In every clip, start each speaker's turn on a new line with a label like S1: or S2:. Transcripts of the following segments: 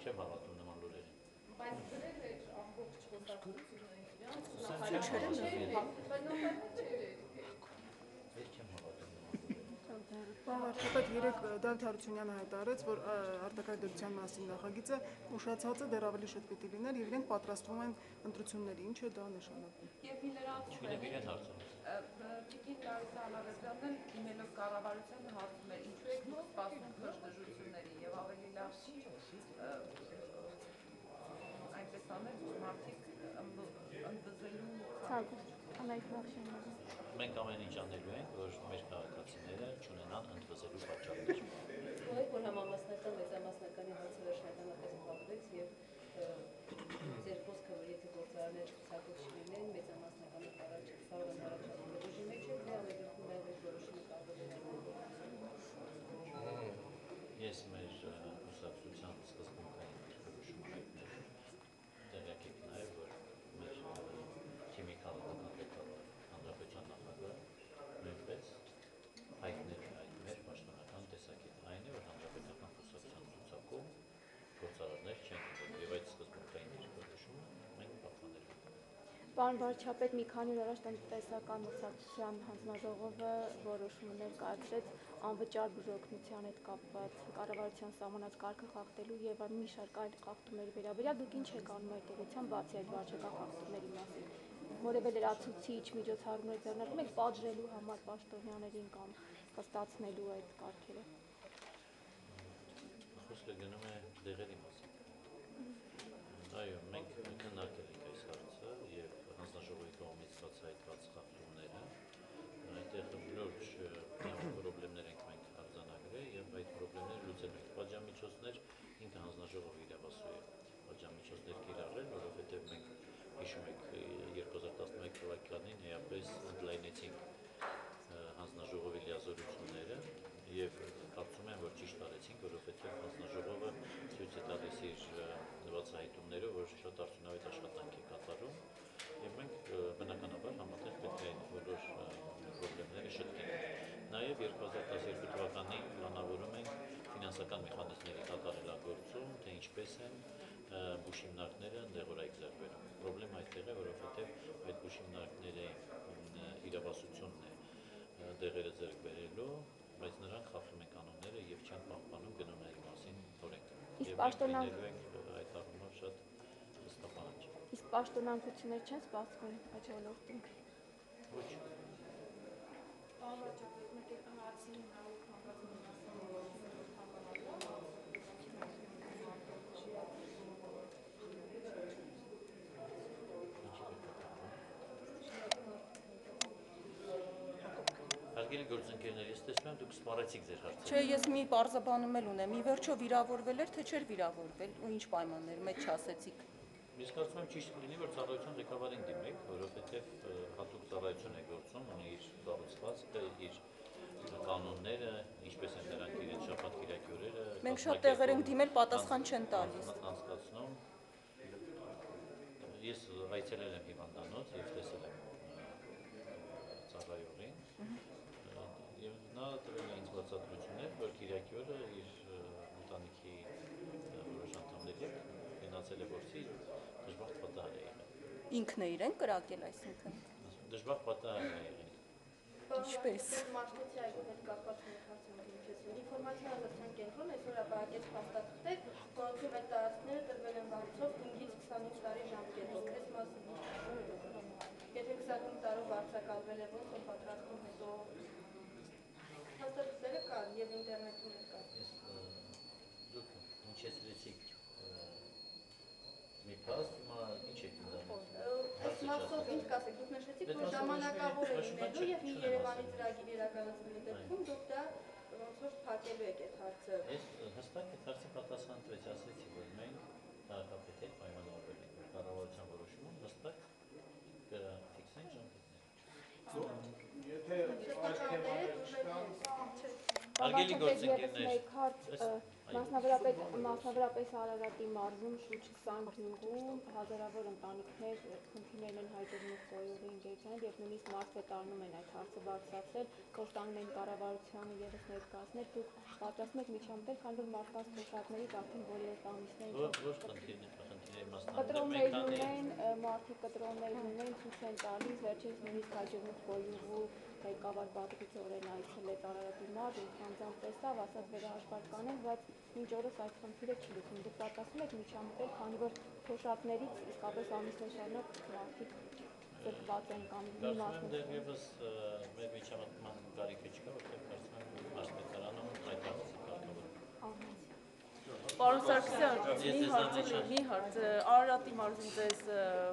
S1: Չեմ հավատում նման լուրերին։
S2: Վարչապետ երեք Դավիթ Հարությունյանը հայտարարեց, որ արտակարգության մասին նախագիծը ուշացածը դեռ ավելի շուտ պիտի լիներ եւ իրենք պատրաստվում են ընտրությունների, ինչ է դա նշանակում։
S3: Եվ Տիկին Լարիսա Ալավերդյանն իմելով կառավարությանը հարցում էր, ինչու եք դուք սպասում քրժդժությունների եւ ավելի լավ այնպես անել, որ մարդիկ ընդվզելու
S1: Մենք ամեն ինչ անելու ենք, որ մեր քաղաքացիները չունենան ընդվզելու պատճառներ։
S4: Որ համամասնական, մեծամասնականի հարցը վերջնականապես փակվեց եւ ձեր խոսքը, որ եթե գործարաններ ցուցակով չլինեն, մեծամասնականը կարող են առաջացնել ռեժիմի մեջ, դե ամենախում նաև այդ որոշումը կարող է
S1: Ես մեր կուսակցության սկզբունքային որոշումը հայտնել տեղյակ եք նաև, որ մեր թիմի քաղաքական ղեկավար հանրապետության նախագահ նույնպես հայտնել է այդ մեր պաշտոնական տեսակետը, այն է, որ հանրապետական կուսակցության ցուցակում գործարաններ չեն լինելու եւ այդ սկզբունքային որոշումը մենք պահպանել ենք։
S5: Պարոն վարչապետ, մի քանի օր առաջ տնտեսական մրցակցության հանձնաժողովը որոշումներ կայացրեց անվճար բուժօգնության հետ կապված կառավարության սահմանած կարգը խախտելու եւ մի շարք այլ խախտումների վերաբերյալ դուք ինչ եք անում այդ ուղղությամբ, բացի այդ վարչական խախտումների մասին, որևէ լրացուցիչ միջոցառումներ ձեռնարկում եք պատժելու համար պաշտոնյաներին կամ հստացնելու այդ կարգերը։
S1: Խոսքը գնում է դեղերի մասին։ Այո, մենք քննարկել ենք այս հարցը եւ հանձնաժողովի կողմից բացահայտված խախտումները, այնտեղ լուրջ խնդիրներ ենք մենք արձանագրել եւ այդ խնդիրները լուծել ենք։ Պատժամիջոցներ ինքը հանձնաժողովի իրավասու է պատժամիջոցներ կիրառել, որովհետեւ մենք հիշում եք 2011 թվականին էապես ընդլայնեցինք հանձնաժողովի լիազորությունները եւ կարծում եմ, որ ճիշտ արեցինք, որովհետեւ հանձնաժողովը ցույց է տալիս իր բացահայտումներով, որ շատ արդյունավետ աշխատանք է կատարում եւ մենք բնականաբար համատեղ պետք է այդ բոլոր խնդիրները շտկենք։ Նաեւ 2012 թվականին պլանավորում ենք ֆինանսական մեխանիզմների կատարելագործում, թե ինչպես են բուժիմնարկները դեղորայք ձեռբերում։ Պրոբլեմը այդտեղ է, որովհետեւ այդ բուժիմնարկների իրավասությունն է դեղերը ձեռք բերելու, բայց նրանք խախտում են կանոնները եւ չեն պահպանում գնումների մասին օրենք։ Եվ մենք ենք այդ առումով շատ հստակ։
S5: Իսկ պաշտոնանկություններ չեն սպասվում այդ ոլորտում։
S1: Ոչ։ Հարգելի գործընկերներ, ես տեսնում եմ դուք սպառեցիք ձեր հարցերը։
S3: Չէ, ես մի բարձաբանում ունեմ, ի վերջո վիրավորվել էր, թե չէր վիրավորվել ու ինչ պայմաններում այդ չասեցիք։
S1: Ես կարծում եմ ճիշտ կլինի, որ ծառայության ղեկավարին դիմեք, որովհետև հատուկ ծառայություն է գործում, ունի իր կառուցվածքը, իր կանոնները, ինչպես են նրանք իրենց շաբաթ-կիրակի օրերը։
S3: Մենք շատ տեղեր ենք դիմել, պատասխան չեն տալիս։
S1: Անցկացնում։ Ես այցելել եմ հիվանդանոց եւ տեսել եմ ծառայողին։ Եվ նա տվել է ինձ բացատրություններ, որ կիրակի օրը իր ընտանիքի որոշ անդամների հետ գնացել է որսի դժբախտ պատահար է եղել։
S3: Ինքն է իրեն կրակել, այսինքն։
S1: Դժբախտ պատահար է եղել։
S3: Ինչպես։
S6: Մաշտոցի այգու հետ կապված մի հարցում հնչեցնում։ Ինֆորմացիոն ազատության կենտրոնը այսօր ապահովեց փաստաթղթեր, որոնցով այդ տարածքները տրվել են վարձով 5-ից 25 տարի ժամկետով։ Այս մասին եթե 25 տարով վարձակալվել է, ոնց է պատրաստվում հետո փաստաթղթերը կան եւ ինտերնետում կան։
S1: Դուք հնչեցրեցիք մի փաստ, հիմա ինչ եք ուզում։
S6: Այս մասով ինչ կասեք, դուք նշեցիք, որ ժամանակավոր է լինելու եւ մի Երևանի ծրագիր իրականացնելու դեպքում դուք դա ոնց որ փակելու եք այդ հարցը։
S1: Ես հստակ այդ հարցի պատասխան տվեցի, ասեցի, որ մենք քաղաքապետի հետ պայմանավորվել ենք, որ կառավարության որոշումով հստակ կֆիքսենք ժամկետները։
S2: Եթե այս թեմաները չկան,
S1: Հարգելի գործընկերներ,
S5: Մասնավորապես Արարատի մարզում շուրջ 20 գյուղում հազարավոր ընտանիքներ խնդիրներն են հայտնում խոյողի ընկերության եւ նույնիսկ մարզպետարանում են այդ հարցը բարձրացրել, խոստանում են կառավարությանը եւս ներկայացնել, դուք պատրաստում եք միջամտել, քանի որ մարդկանց փոշակներից արդեն բոլորը ամիսներ
S1: Ոչ խնդիրների մասնավորապես
S5: կտրոններ ունեն, մարդիկ կտրոններ ունեն, ցույց են տալիս, վերջերս նույնիսկ Հայջևնուկ խոյուղու ղեկավար Բաթրիկ Զորեն այցելեց Արարատի մարզ, ինքնանձամբ տեսավ, ասաց վերահաշվար կանեն, բայց մինչ օրս այդ խնդիրը չի լուծում։ Դուք պատրաստում եք միջամտել, քանի որ փոշակներից իսկապես ամիսներ շարունակ մարդիկ զրկված են կամ մի մասն
S1: դեռևս մեր միջամտման կարիքը չկա, որտեղ կարծում եմ մարզպետարանում այդ հարցը կարգավորվում։
S7: Պարոն Սարգսյան, մի հարց, Արարատի մարզում ձեզ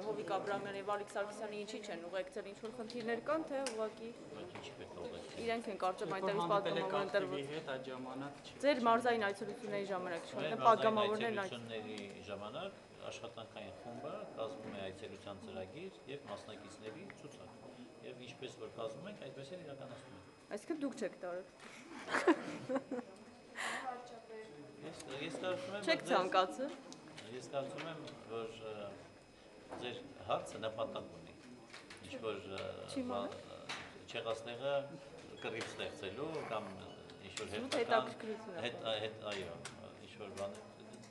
S7: Հովիկ Աբրահամյանը եւ Ալիկ Սարգսյանը ինչի չեն ուղեկցել, ինչ-որ խնդիրներ կան, թե ուղղակի իրենք են կարծում այնտեղից պատգամավորներ ընտրված։
S8: Հետ այդ ժամանակ չի։
S7: Ձեր մարզային այցելությունների ժամանակ իշխանական պատգամավորներն
S1: այցելությունների ժամանակ աշխատանքային խումբը կազմում է այցելության ծրագիր եւ մասնակիցների ցուցակ։ Եվ ինչպես որ կազմում ենք, այդպես էլ իրականացնում ենք։
S7: Այսինքն դուք չեք տարել։
S1: Ես կարծում եմ
S7: Չեք ցանկացել։
S1: Ես կարծում եմ, որ ձեր հարցը նպատակ ունի։ Ինչ որ չեղածները կռիվ ստեղծելու կամ ինչ որ հետաքրքրություն այո, ինչ որ բան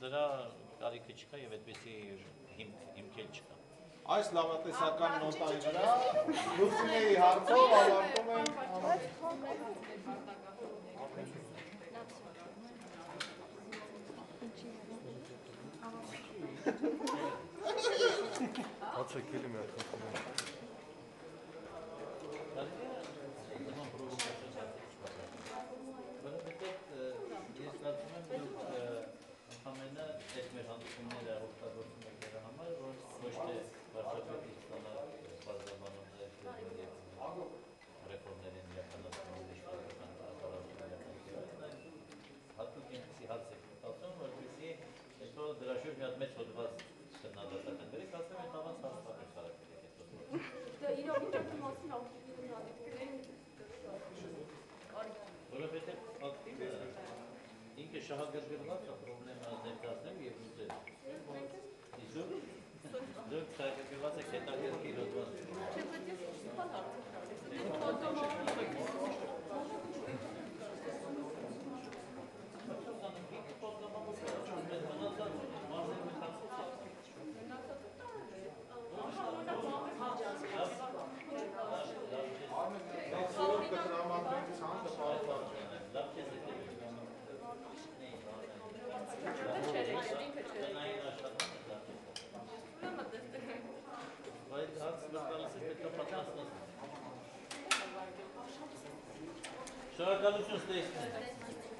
S1: դրա կարիքը չկա եւ այդպեսի հիմք էլ չկա։
S9: Այս լավատեսական նոտայի վրա լուծումների հարցով ավարտում ենք
S10: Հացակելի մի ակնկալում։
S1: Ես կարծում եմ, դուք ամենը այդ մեր հանդիպումները օգտագործում եք դրա համար, որ ոչ թե վարչապետի ստանալ բարձրաբանումներ եւ ռեֆորմներին իրականացնելու իշխանական կառավարության հատուկ այնպիսի հարց եք ստացվում, որպեսզի հետո դրա շուրջ մի հատ մեծ հոդված քննադատական գրեք, ասեմ այդ հավաց հարցերից հարաբերեք հետո։
S6: Դա իրավիճակի մասին ակտիվ հանդիպումներին
S1: Որովհետև ակտիվը ինքը շահագրգռված է պրոբլեմը ներկայացնել եւ լուծել։ Իսկ դուք շահագրգռված եք հետաքրքիր հոդված։ Շնորհակալություն ստեղծին։